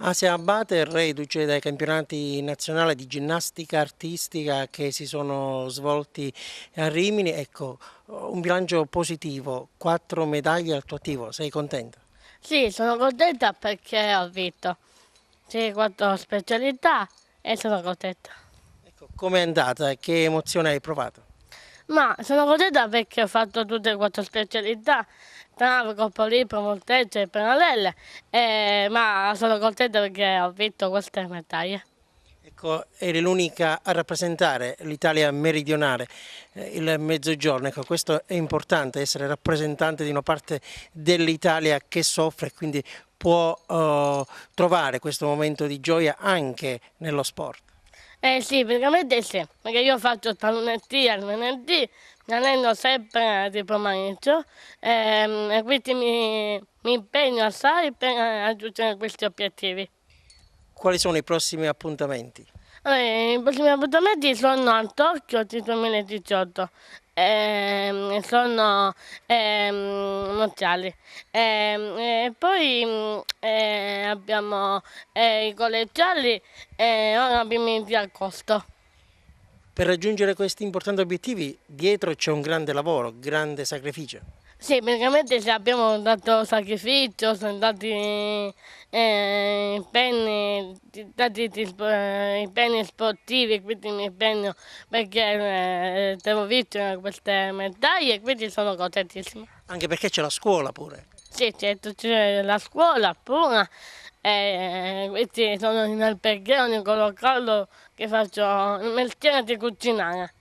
Asia Abate è reduce dai campionati nazionali di ginnastica artistica che si sono svolti a Rimini. Ecco, un bilancio positivo, 4 medaglie al tuo attivo, sei contenta? Sì, sono contenta perché ho vinto. Sì, quattro specialità e sono contenta. Ecco, com'è andata? Che emozione hai provato? Ma sono contenta perché ho fatto tutte e quattro specialità, trave, corpo libero, molteggio e penalelle, ma sono contenta perché ho vinto queste medaglie. Ecco, eri l'unica a rappresentare l'Italia meridionale, il mezzogiorno. Ecco, questo è importante, essere rappresentante di una parte dell'Italia che soffre e quindi può trovare questo momento di gioia anche nello sport. Eh sì, praticamente sì, perché io faccio dal lunedì al venerdì, mi alleno sempre di pomeriggio e quindi mi impegno assai per raggiungere questi obiettivi. Quali sono i prossimi appuntamenti? Allora, i prossimi appuntamenti sono a Tokyo del 2018, sono mondiali. E poi abbiamo i collegiali ora primi di agosto. Per raggiungere questi importanti obiettivi dietro c'è un grande lavoro, grande sacrificio. Sì, praticamente se abbiamo dato sacrificio, sono dati impegni, impegni sportivi, quindi mi impegno perché devo vincere queste medaglie e quindi sono contentissima. Anche perché c'è la scuola pure. Sì, certo, c'è la scuola pure, quindi sono in alberghiero, in Collo Callo, che faccio il mestiere di cucinare.